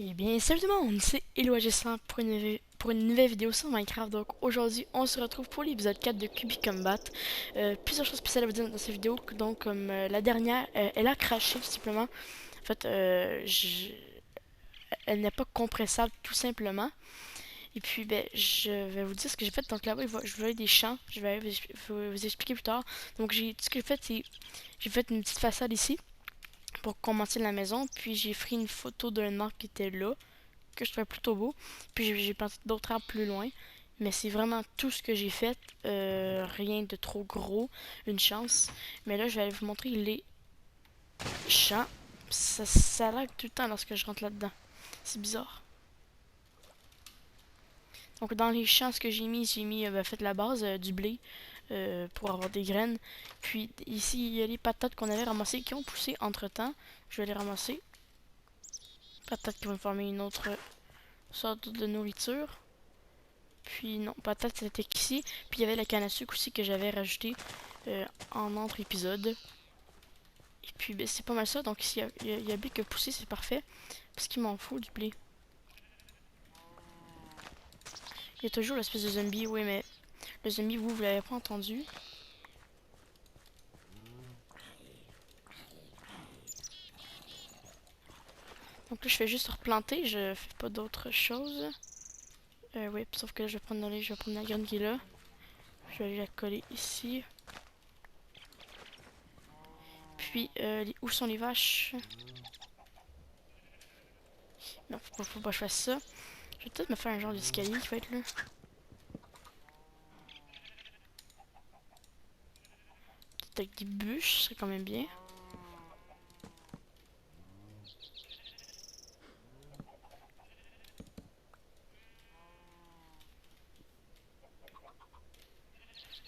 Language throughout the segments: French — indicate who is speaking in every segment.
Speaker 1: Eh bien, salut tout le monde, c'est EloAG100 pour une nouvelle vidéo sur Minecraft. Donc aujourd'hui, on se retrouve pour l'épisode 4 de Cubic Combat. Plusieurs choses spéciales à vous dire dans cette vidéo. Donc, comme la dernière, elle a craché tout simplement. En fait, elle n'est pas compressable tout simplement. Et puis, ben, je vais vous dire ce que j'ai fait. Donc là-bas, je vais des champs. Je vais vous expliquer plus tard. Donc, ce que j'ai fait, c'est j'ai fait une petite façade ici pour commencer la maison. Puis j'ai pris une photo d'un arbre qui était là, que je trouvais plutôt beau. Puis j'ai planté d'autres arbres plus loin. Mais c'est vraiment tout ce que j'ai fait. Rien de trop gros. Une chance. Mais là, je vais aller vous montrer les champs. Ça lag tout le temps lorsque je rentre là-dedans. C'est bizarre. Donc dans les champs, ce que j'ai mis fait la base du blé pour avoir des graines. Puis ici, il y a les patates qu'on avait ramassées qui ont poussé entre temps. Je vais les ramasser. Patates qui vont former une autre sorte de nourriture. Puis non, patate c'était ici. Puis il y avait la canne à sucre aussi que j'avais rajouté en entre épisode. Et puis ben, c'est pas mal ça. Donc ici il y a blé qui a poussé, c'est parfait. Parce qu'il m'en faut du blé. Il y a toujours l'espèce de zombie, oui mais le zombie vous l'avez pas entendu. Donc là je fais juste replanter, je fais pas d'autre chose. Oui, sauf que là je vais prendre la graine qui est là. Je vais aller la coller ici. Puis où sont les vaches? Non, faut pas que je fasse ça. Je vais peut-être me faire un genre d'escalier qui va être là. Peut-être avec des bûches, ce serait quand même bien.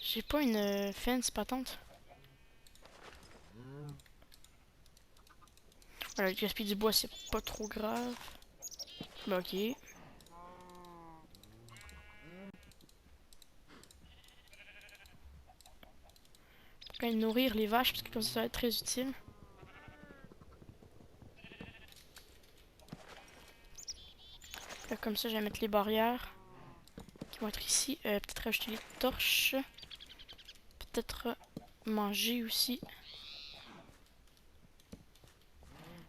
Speaker 1: J'ai pas une fence patente. Voilà, le gaspille du bois, c'est pas trop grave. Bah, ok. Quand même nourrir les vaches, parce que comme ça va être très utile. Là, comme ça, je vais mettre les barrières qui vont être ici. Peut-être rajouter les torches. Peut-être manger aussi.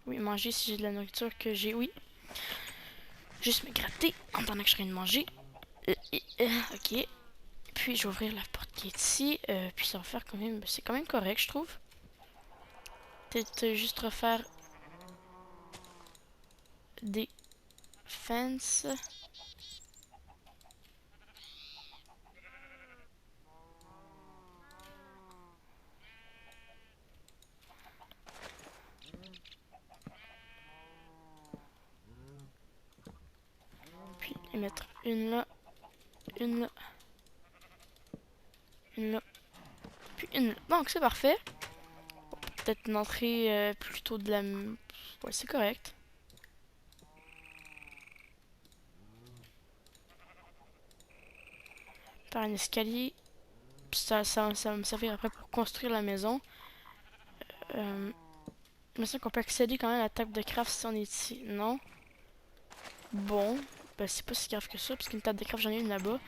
Speaker 1: Oui, manger si j'ai de la nourriture que j'ai. Oui. Juste me gratter en attendant que je serai de manger. Ok. Puis je vais ouvrir la porte qui est ici. Puis ça va faire quand même. C'est quand même correct, je trouve. Peut-être juste refaire des fences. Puis les mettre une là, une là, une là, puis une là. Donc c'est parfait. Peut-être une entrée plutôt de la... Ouais, c'est correct. Par un escalier. Ça va me servir après pour construire la maison. Il me semble qu'on peut accéder quand même à la table de craft si on est ici. Non? Bon. Ben, c'est pas si grave que ça, parce qu'une table de craft, j'en ai une là-bas.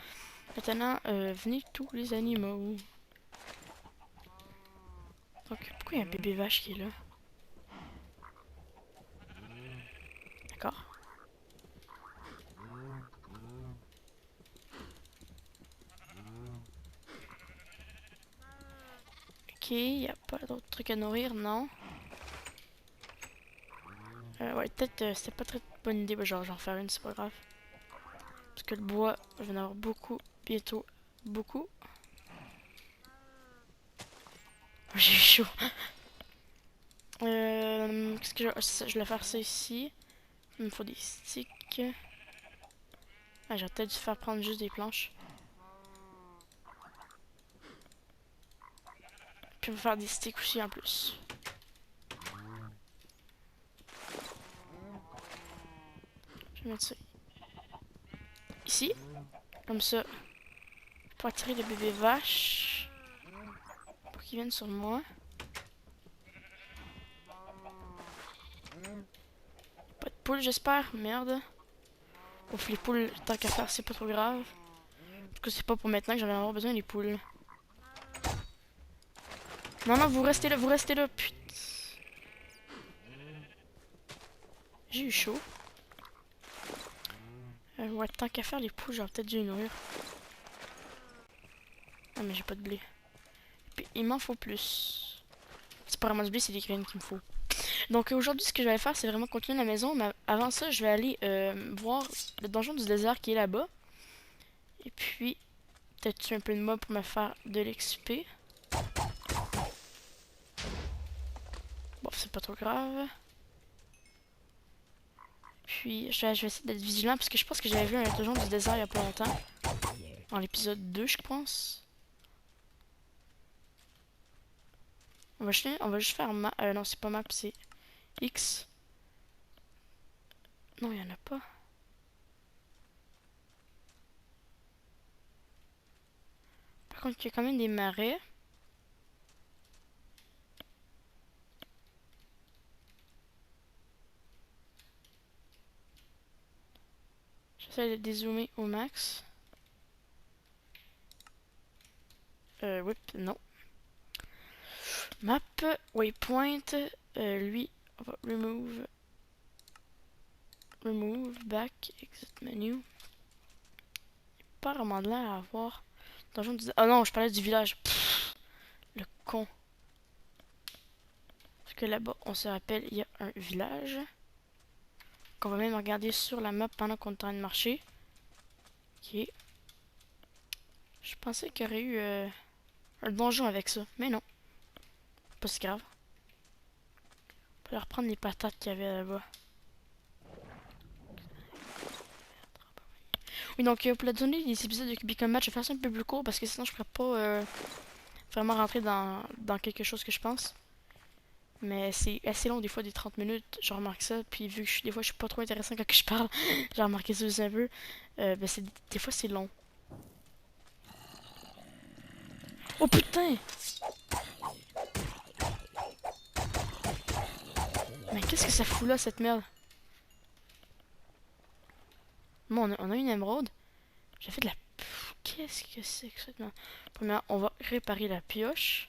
Speaker 1: Maintenant, venez tous les animaux. Donc, pourquoi il y a un bébé vache qui est là? D'accord. Ok, il n'y a pas d'autres trucs à nourrir, non. Ouais, peut-être c'était pas très bonne idée. Bah, genre, j'en faire une, c'est pas grave. Parce que le bois, je vais en avoir beaucoup, bientôt. Beaucoup. J'ai chaud. Qu'est-ce que je vais faire ça ici. Il me faut des sticks. Ah, j'aurais peut-être dû faire prendre juste des planches. Puis on va faire des sticks aussi en plus. Je vais mettre ça ici. Comme ça. Pour attirer les bébés vaches. Pour qu'ils viennent sur moi. Pas de poules, j'espère. Merde. Ouf, les poules, tant qu'à faire, c'est pas trop grave. En tout cas, c'est pas pour maintenant que j'en vais avoir besoin, les poules. Non, non, vous restez là, vous restez là. Putain. J'ai eu chaud. Ouais, tant qu'à faire, les poules, j'aurais peut-être dû les nourrir. Ah, mais j'ai pas de blé. Puis, il m'en faut plus. C'est pas vraiment du blé, c'est des graines qu'il me faut. Donc aujourd'hui, ce que je vais faire, c'est vraiment continuer la maison. Mais avant ça, je vais aller voir le donjon du désert qui est là-bas. Et puis, peut-être tuer un peu de mob pour me faire de l'XP. Bon, c'est pas trop grave. Puis, je vais essayer d'être vigilant parce que je pense que j'avais vu un donjon du désert il y a pas longtemps. Dans l'épisode 2, je pense. On va juste faire map. Non, c'est pas map, c'est X. Non, il y en a pas. Par contre, il y a quand même des marais. J'essaie de dézoomer au max. Whip, non. Map, waypoint, lui, on va remove, back, exit menu. Pas vraiment de l'air à avoir. Donjon du... Oh non, je parlais du village. Pff, le con. Parce que là-bas, on se rappelle, il y a un village. Qu'on va même regarder sur la map pendant qu'on est en train de marcher. Ok. Je pensais qu'il y aurait eu un donjon avec ça, mais non. Pas si grave. On peut reprendre les patates qu'il y avait là-bas. Oui, donc pour la donner les épisodes de Become Match, je vais faire ça un peu plus court parce que sinon je pourrais pas vraiment rentrer dans quelque chose que je pense. Mais c'est assez long des fois, des 30 minutes, je remarque ça. Puis vu que des fois je suis pas trop intéressant quand je parle, j'ai remarqué ça aussi un peu. Ben des fois c'est long. Oh putain! Mais qu'est-ce que ça fout là cette merde? Bon, on a une émeraude. J'ai fait de la... Qu'est-ce que c'est que cette merde? Premièrement, on va réparer la pioche.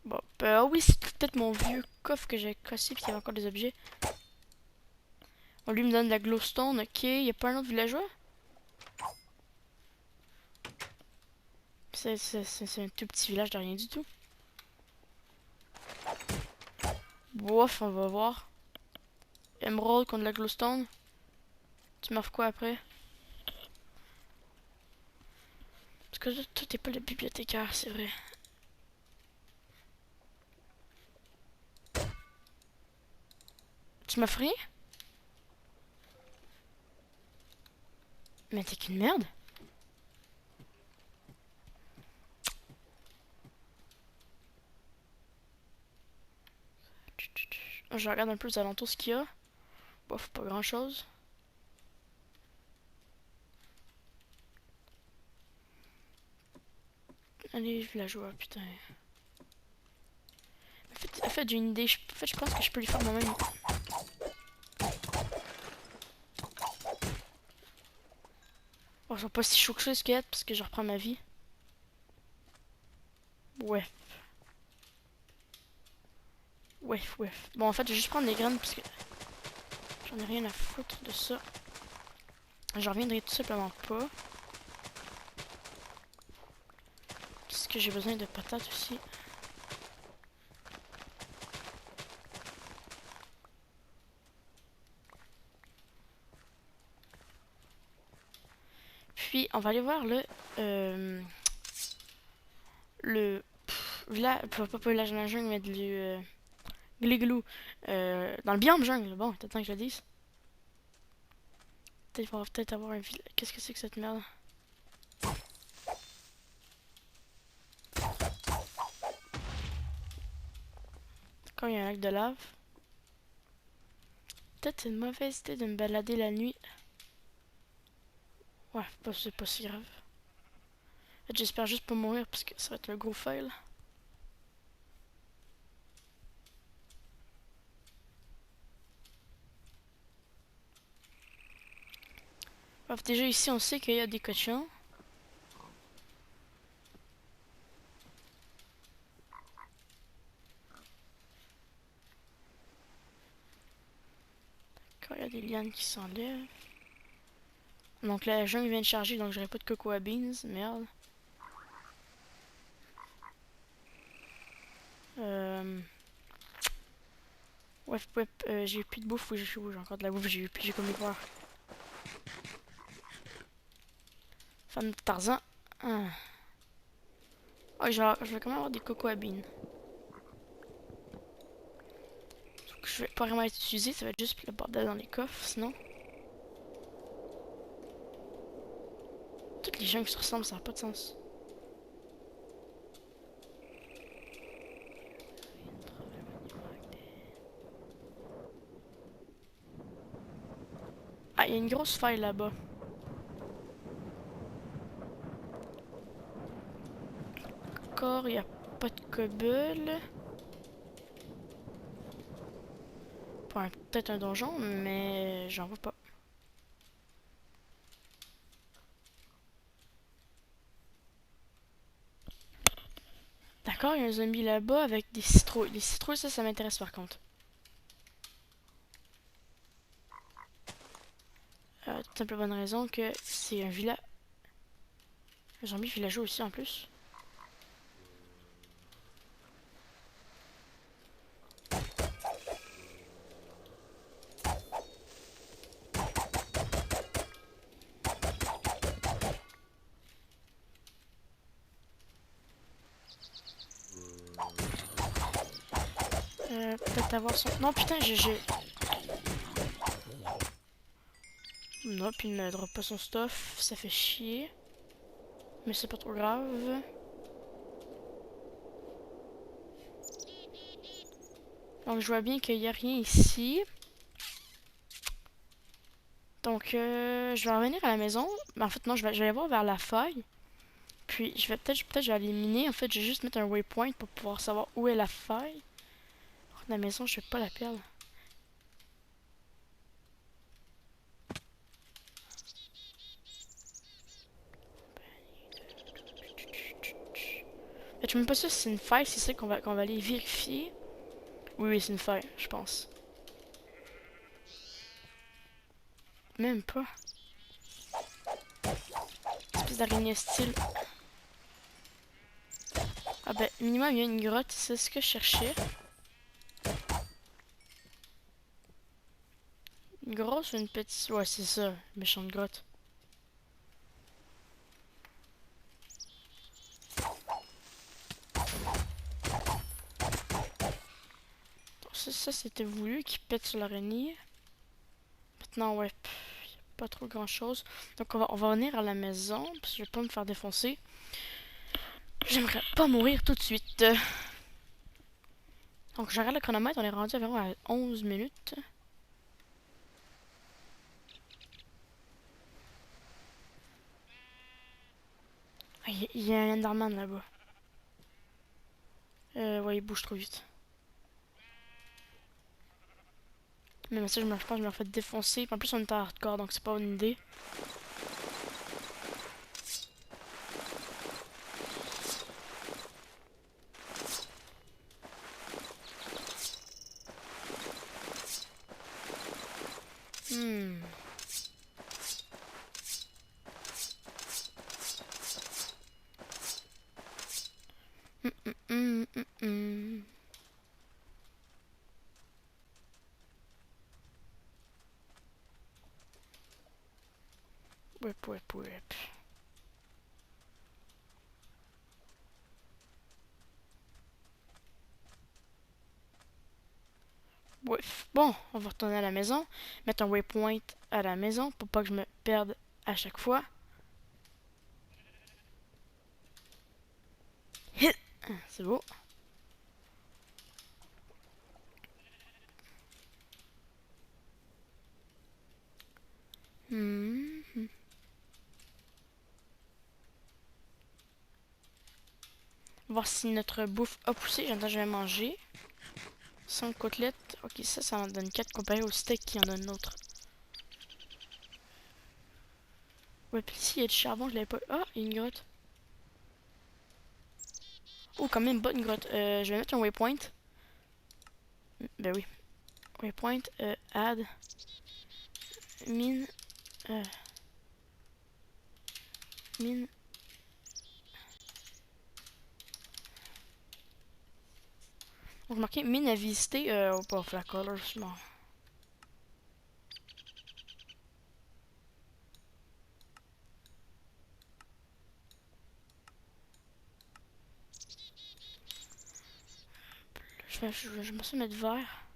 Speaker 1: Bon, ah oui, c'est peut-être mon vieux coffre que j'ai cassé puis il y avait encore des objets. On lui me donne de la glowstone, ok. Y a pas un autre villageois? C'est un tout petit village de rien du tout. Bof, on va voir. Emerald contre la glowstone. Tu m'offres quoi après? Parce que toi, t'es pas le bibliothécaire, c'est vrai. Tu m'offres rien? Mais t'es qu'une merde. Je regarde un peu aux alentours ce qu'il y a. Bof, pas grand chose. Allez, villageois, putain. En fait j'ai une idée. En fait, je pense que je peux lui faire moi-même. Bon, je vois pas si chaud que ça, ce qu'il y a, parce que je reprends ma vie. Ouais. Ouais, ouais. Bon, en fait, je vais juste prendre les graines, parce que j'en ai rien à foutre de ça. J'en reviendrai tout simplement pas. Parce que j'ai besoin de patates aussi. Puis, on va aller voir le village, pas village dans la jungle, mais du Gléglou. Dans le biome jungle. Bon, t'attends que je le dise. Peut-être qu'on va peut-être avoir un village. Qu'est-ce que c'est que cette merde? Quand il y a un lac de lave. Peut-être c'est une mauvaise idée de me balader la nuit. Ouais, c'est pas si grave. En fait, j'espère juste pas mourir parce que ça va être le gros fail. Bref, déjà ici, on sait qu'il y a des cochons. D'accord, il y a des lianes qui s'enlèvent. Donc la jungle vient de charger, donc j'aurai pas de cocoa beans. Merde. Ouais, j'ai plus de bouffe, j'ai encore de la bouffe, j'ai comme peur. Fan de Tarzan. Ah. Oh, je vais quand même avoir des cocoa beans. Donc, je vais pas vraiment être utilisé, ça va être juste le bordel dans les coffres, sinon. Toutes les jungles se ressemblent, ça n'a pas de sens. Ah, il y a une grosse faille là-bas. Encore, il n'y a pas de cobble. Enfin, peut-être un donjon, mais j'en vois pas. D'accord, il y a un zombie là-bas avec des citrouilles. Les citrouilles, ça m'intéresse par contre. Toute simple bonne raison que c'est un village. Un zombie villageois aussi en plus. Peut-être avoir son. Non, putain, j'ai. Non, puis il ne drop pas son stuff, ça fait chier. Mais c'est pas trop grave. Donc je vois bien qu'il n'y a rien ici. Donc je vais revenir à la maison. Mais en fait non, je vais aller voir vers la faille. Puis je vais peut-être je vais aller miner. En fait, je vais juste mettre un waypoint pour pouvoir savoir où est la faille. La maison, je vais pas la perdre. Je suis même pas sûr si c'est une faille, c'est ça qu'on va aller vérifier. Oui, oui, c'est une faille, je pense. Même pas. Espèce d'araignée style. Ah ben, minimum, il y a une grotte, c'est ce que je cherchais. Une grosse ou une petite? Ouais, c'est ça, méchante grotte. Ça c'était voulu qu'il pète sur l'araignée. Maintenant, ouais, pas trop grand chose. Donc on va venir à la maison, parce que je vais pas me faire défoncer. J'aimerais pas mourir tout de suite. Donc je regarde le chronomètre, on est rendu environ à 11 minutes. Ah, il y a un Enderman là-bas. Ouais, il bouge trop vite. Même ça, je pense que je me refais défoncer. En plus, on est à hardcore, donc c'est pas une idée. Hmm. Hmm, hmm, hmm, hmm. Whip, whip, whip. Whiff. Bon, on va retourner à la maison. Mettre un waypoint à la maison pour pas que je me perde à chaque fois. Hit. C'est beau. Hmm. Voir si notre bouffe a poussé. J'entends je vais manger. 5 côtelettes. Ok, ça en donne 4 comparé au steak qui en donne l'autre. Ouais, puis ici, il y a du charbon, je l'avais pas. Ah, il y a une grotte. Oh, quand même, bonne grotte. Je vais mettre un waypoint. Ben oui. Waypoint, add, mine, euh, mine. Donc, marqué mine à visiter. Oh, pas la color, je m'en. Je me suis mettre vert.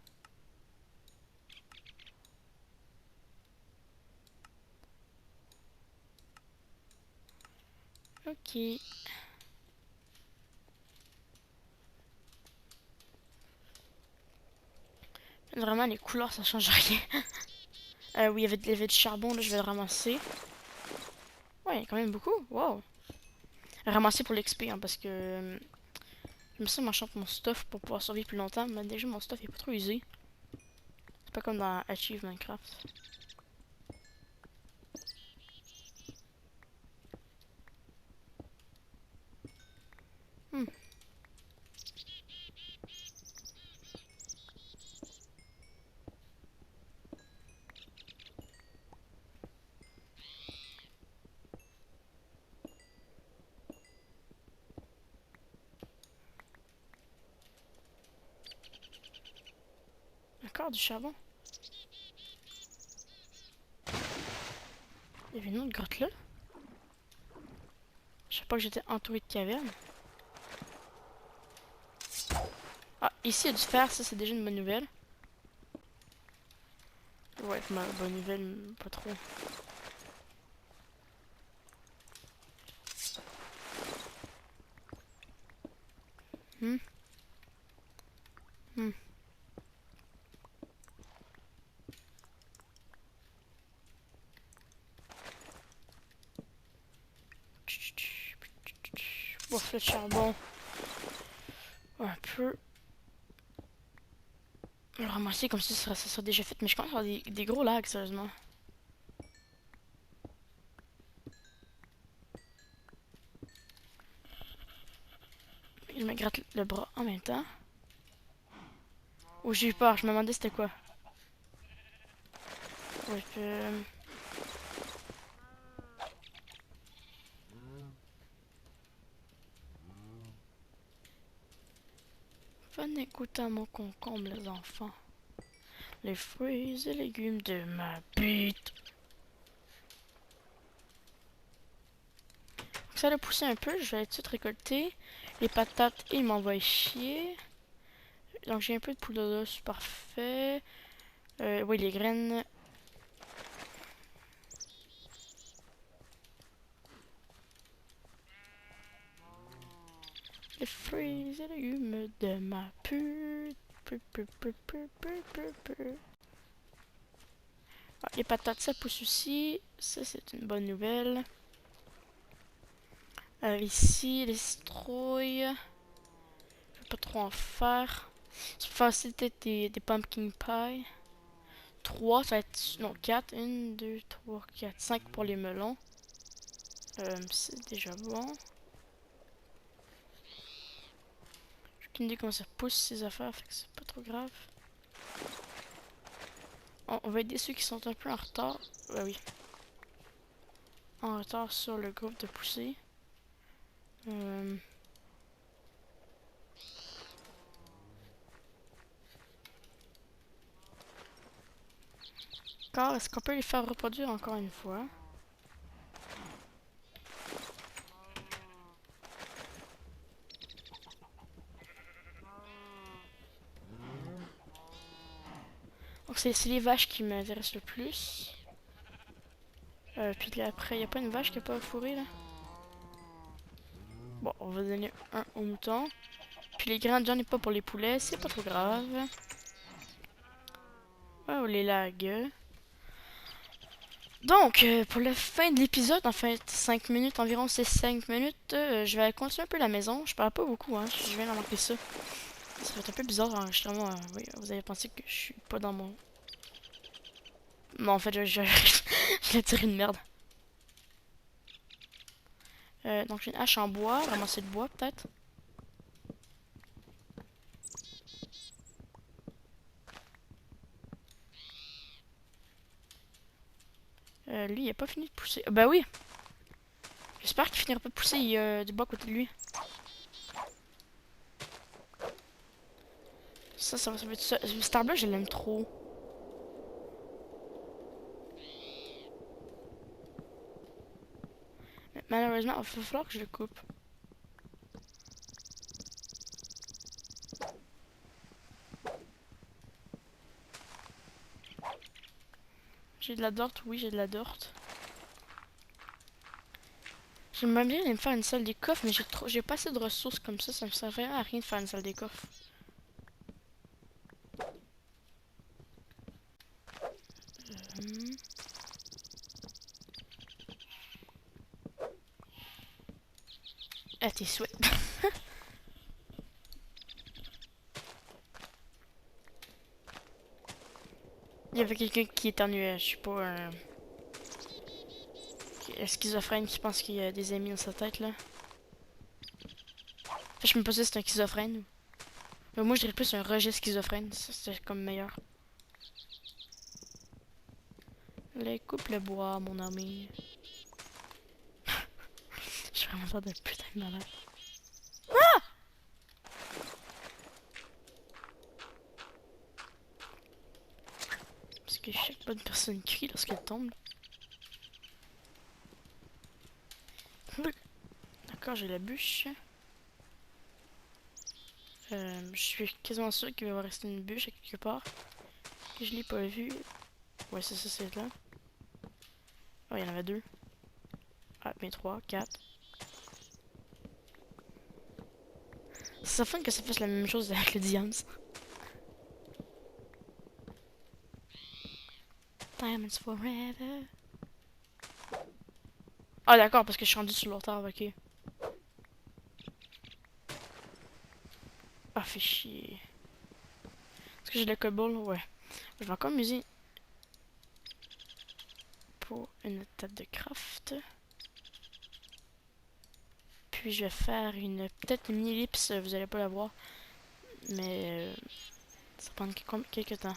Speaker 1: Ok. Vraiment, les couleurs, ça change rien. Oui, il y avait du charbon, là, je vais le ramasser. Ouais, quand même beaucoup. Wow. Ramasser pour l'XP, hein, parce que je me suis m'enchante mon stuff pour pouvoir survivre plus longtemps. Mais déjà, mon stuff est pas trop usé. C'est pas comme dans Achieve Minecraft. Hmm. Encore du charbon. Il y avait une autre grotte là. Je sais pas que j'étais entouré de cavernes. Ah, ici il y a du fer, ça c'est déjà une bonne nouvelle. Ouais, ma bonne nouvelle, pas trop. Hmm. Hmm. Bon, le charbon. Un peu. Le ramasser comme si ça serait déjà fait. Mais je commence à avoir des gros lags, sérieusement. Je me gratte le bras en même temps. Oh, j'ai eu peur, je me demandais c'était quoi. Ouais, venez goûter à mon concombre, les enfants. Les fruits et légumes de ma bite. Ça a poussé un peu, je vais tout de suite récolter. Les patates, ils m'envoient chier. Donc j'ai un peu de poudre d'os, parfait. Oui, les graines. Les fruits et légumes de ma pute. Ah, les patates, ça pousse aussi. Ça, c'est une bonne nouvelle. Ici, les citrouilles. Je vais pas trop en faire. C'est facile, peut-être des pumpkin pie. 3, ça va être. Non, 4. 1, 2, 3, 4, 5 pour les melons. C'est déjà bon. J'ai aucune idée comment ça pousse ces affaires, fait que c'est pas trop grave. On va aider ceux qui sont un peu en retard. Bah oui. En retard sur le groupe de poussée. Encore, est-ce qu'on peut les faire reproduire encore une fois? Donc c'est les vaches qui m'intéressent le plus. Puis là, après, il n'y a pas une vache qui a pas fourré là? Bon, on va donner un au mouton. Puis les grains, j'en ai pas pour les poulets, c'est pas trop grave. Oh, les lags. Donc, pour la fin de l'épisode, en fait, 5 minutes environ, c'est 5 minutes, je vais continuer un peu la maison. Je parle pas beaucoup, hein, je viens de remarquer ça. Ça va être un peu bizarre, enregistrement. Oui, vous avez pensé que je suis pas dans mon... Non, en fait, je vais tirer une merde. Donc j'ai une hache en bois, ramasser le bois peut-être. Lui il a pas fini de pousser. Bah oui! J'espère qu'il finira pas de pousser, il y a du bois à côté de lui. Ça va être ça. Cet arbre-là, je l'aime trop. Mais malheureusement, il va falloir que je le coupe. J'ai de la dorte, oui, j'ai de la dorte. J'aimerais bien aller me faire une salle des coffres, mais j'ai pas assez de ressources comme ça me servait à rien de faire une salle des coffres. Hmm. À tes souhaits. Il y avait quelqu'un qui éternuait, je suis pas un schizophrène qui pense qu'il y a des amis dans sa tête là. Enfin, je me posais si c'est un schizophrène. Mais moi je dirais plus un rejet schizophrène, ça c'est comme meilleur. Allez, coupe le bois, mon ami. Je suis vraiment pas de putain de malade. Parce que chaque bonne personne crie lorsqu'elle tombe. D'accord, j'ai la bûche. Je suis quasiment sûr qu'il va rester une bûche à quelque part. Que je l'ai pas vue. Ouais, c'est ça, c'est là. Oh, il y en avait deux. Ah, mais trois, quatre. C'est fun que ça fasse la même chose avec le diams. Diamonds forever. Ah, d'accord, parce que je suis rendu sur l'auteur, ok. Ah, fait chier. Est-ce que j'ai le cobble? Ouais. Je vais encore m'user pour une table de craft. Puis je vais faire peut-être une mini ellipse, vous allez pas la voir. Mais ça prend quelques temps.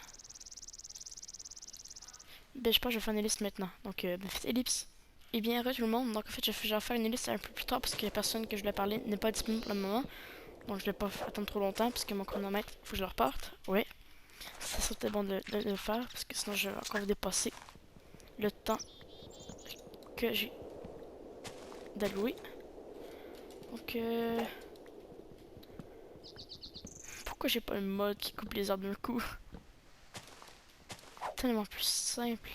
Speaker 1: Ben, je pense que je vais faire une ellipse maintenant. Donc, faites ellipse. Et bien, heureux tout le monde. Donc, en fait, je vais faire une ellipse un peu plus tard parce que la personne que je voulais parler n'est pas disponible pour le moment. Donc, je vais pas attendre trop longtemps parce que mon chronomètre, il faut que je le reparte. Oui, ça serait peut-être bon de le faire parce que sinon, je vais encore dépasser le temps que j'ai d'allouer. Donc, pourquoi j'ai pas le mode qui coupe les arbres d'un coup? Tellement plus simple.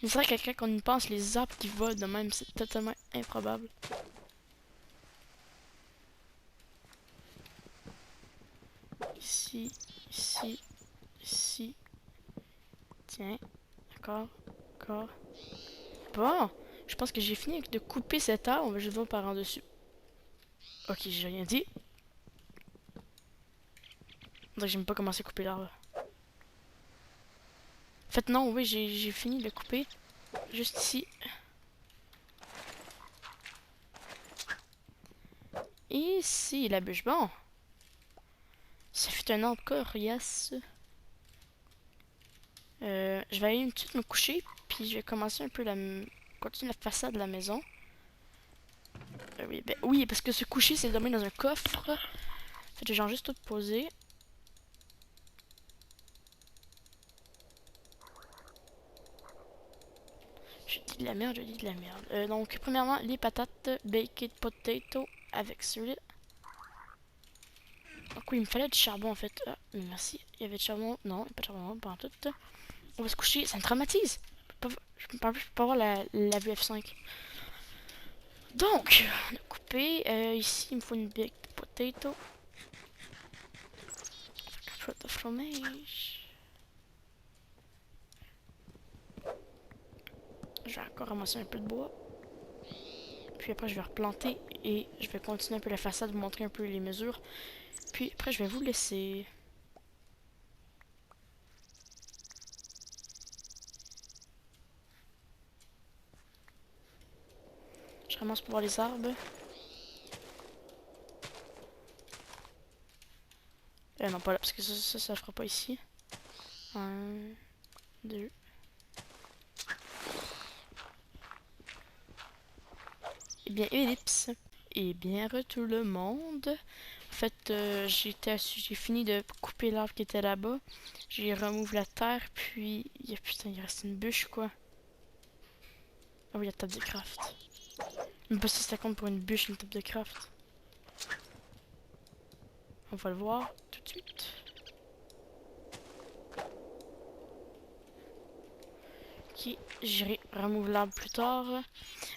Speaker 1: Mais c'est vrai que quand on y pense, les arbres qui volent de même, c'est totalement improbable. Ici, ici, ici. Tiens, d'accord, d'accord. Bon, je pense que j'ai fini de couper cet arbre. Je vais par en dessus. Ok, j'ai rien dit. Donc j'aime pas commencer à couper l'arbre. En fait, non, oui, j'ai fini de le couper. Juste ici. Ici, la bûche. Bon, ça fait un arbre coriace. Je vais aller une petite me coucher. Puis je vais commencer un peu continuer la façade de la maison. Oui, ben, oui, parce que se coucher, c'est dormir dans un coffre. En fait, j'ai juste tout posé. Je dis de la merde, je dis de la merde. Donc, premièrement, les patates baked potato avec celui-là. Donc, oui, il me fallait du charbon en fait. Ah, mais merci. Il y avait du charbon. Non, il n'y a pas de charbon, pas en tout. On va se coucher, ça me traumatise. Je peux pas voir la vue F5. Donc, on a coupé. Ici, il me faut une baked potato. Un peu de fromage. Je vais encore ramasser un peu de bois. Puis après, je vais replanter et je vais continuer un peu la façade, vous montrer un peu les mesures. Puis après, je vais vous laisser. Je ramasse pour voir les arbres. Non, pas là, parce que ça fera pas ici. 1, 2. Eh bien, ellipse. Et bien, tout le monde. En fait, j'ai fini de couper l'arbre qui était là-bas. J'ai remove la terre, puis... Putain, il reste une bûche, quoi. Ah oui, la table de craft. Même pas si ça compte pour une bûche, une table de craft. On va le voir tout de suite. Ok, j'irai remove l'arbre plus tard.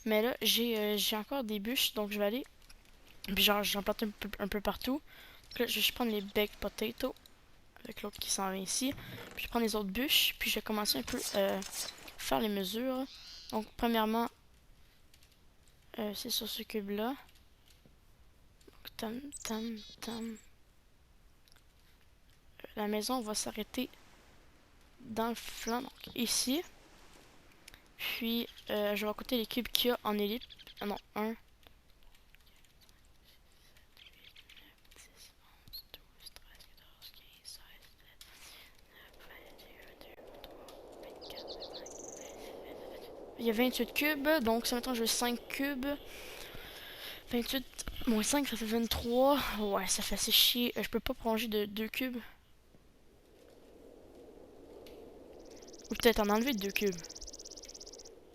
Speaker 1: Mais là, j'ai encore des bûches, donc je vais aller. Puis genre, j'en plante un peu partout. Donc là, je vais juste prendre les baked potatoes. Avec l'autre qui s'en vient ici. Puis je prends les autres bûches. Puis je vais commencer un peu faire les mesures. Donc, premièrement, c'est sur ce cube-là. Donc, tam, tam, tam. La maison va s'arrêter dans le flanc, donc ici. Puis, je vais compter les cubes qu'il y a en ellipse. Ah non, 1, 10, 11, 12, 13, 14, 15, 16, 17, 18, 19, 20, 21, 22, 23, 24, 25. Il y a 28 cubes, donc si maintenant je veux 5 cubes. 28 moins 5, ça fait 23. Ouais, ça fait assez chier. Je peux pas prolonger de 2 cubes. Ou peut-être en enlever 2 cubes.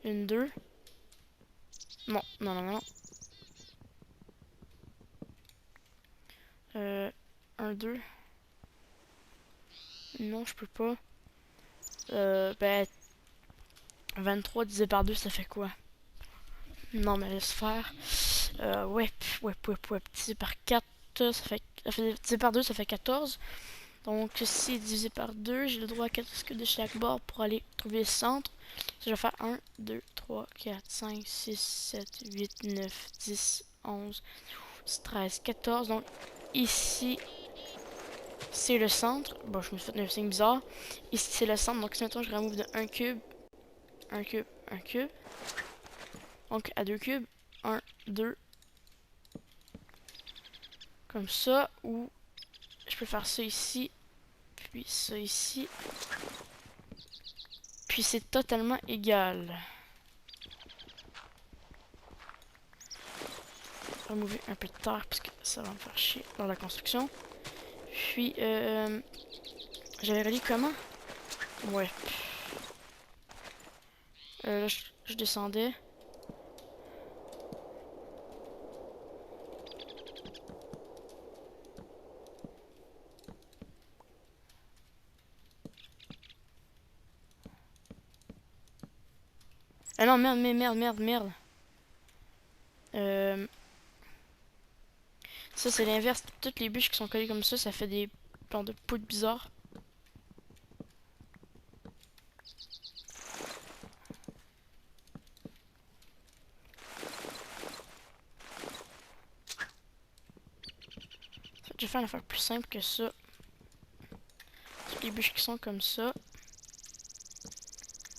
Speaker 1: Une, 2. Non, non, non, non. 1, 2. Non, je peux pas. Ben, 23 divisé par 2, ça fait quoi? Non, mais laisse faire. Ouais, divisé par 4, divisé par 2, ça fait 14. Donc, si divisé par 2, j'ai le droit à 4 scuds de chaque bord pour aller trouver le centre. Je vais faire 1, 2, 3, 4, 5, 6, 7, 8, 9, 10, 11, 12, 13, 14. Donc, ici, c'est le centre. Bon, je me suis fait un signe bizarre. Ici, c'est le centre. Donc, si maintenant je remove de 1 cube, 1 cube, 1 cube. Donc, à 2 cubes, 1, 2. Comme ça. Ou je peux faire ça ici. Puis ça ici. Puis c'est totalement égal. Remover un peu de terre parce que ça va me faire chier dans la construction. Puis, j'avais relié comment? Ouais. Là, je descendais. Ah non, merde. Ça, c'est l'inverse. Toutes les bûches qui sont collées comme ça fait des plans de poudre bizarres. Je vais faire une affaire plus simple que ça. Toutes les bûches qui sont comme ça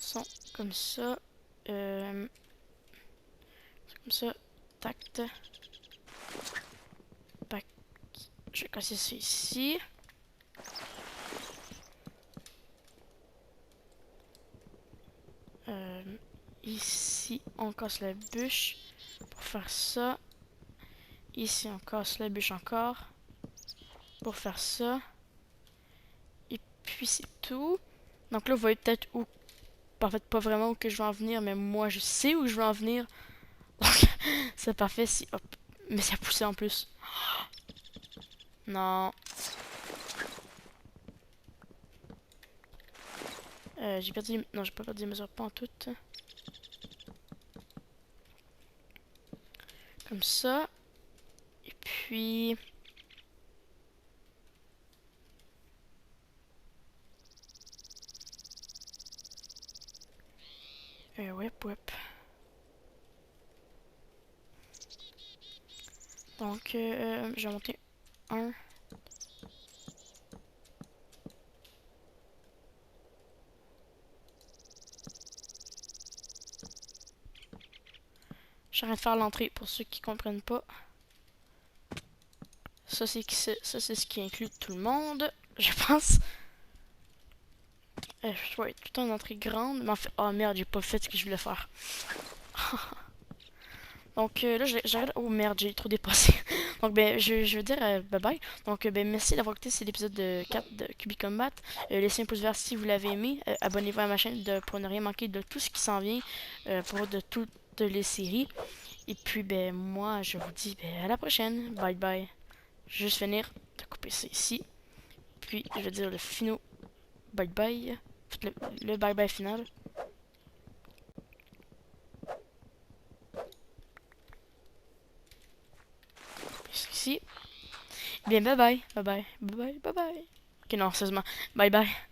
Speaker 1: sont comme ça. Comme ça. Tact. Pac. Je vais casser ça ici. Ici, on casse la bûche pour faire ça. Ici, on casse la bûche encore pour faire ça. Et puis, c'est tout. Donc là, vous voyez peut-être où... En fait, pas vraiment où que je veux en venir, mais moi, je sais où je veux en venir. Donc, c'est parfait si... Hop. Mais ça a poussé en plus. Non. J'ai perdu... Non, j'ai pas perdu les mesures, pas en toutes. Comme ça. Et puis... ouais. Donc, je vais monter 1. J'arrête de faire l'entrée pour ceux qui comprennent pas. Ça, c'est ce qui inclut tout le monde, je pense. Ouais, tout une entrée grande. Mais en fait, oh merde, j'ai pas fait ce que je voulais faire. Donc là, j'arrête. Oh merde, j'ai trop dépassé. Donc, ben, je veux dire bye bye. Donc, ben, merci d'avoir écouté cet épisode de 4 de Cubic Combat. Laissez un pouce vert si vous l'avez aimé. Abonnez-vous à ma chaîne pour ne rien manquer de tout ce qui s'en vient pour de toutes les séries. Et puis, ben, moi, je vous dis ben, à la prochaine. Bye bye. Je vais juste finir de couper ça ici. Puis, je vais dire le finaux. Bye bye. Le bye bye final. Ici. Bien, bye bye. Bye bye. Bye bye. Bye bye. Ok, non, sérieusement. Bye bye.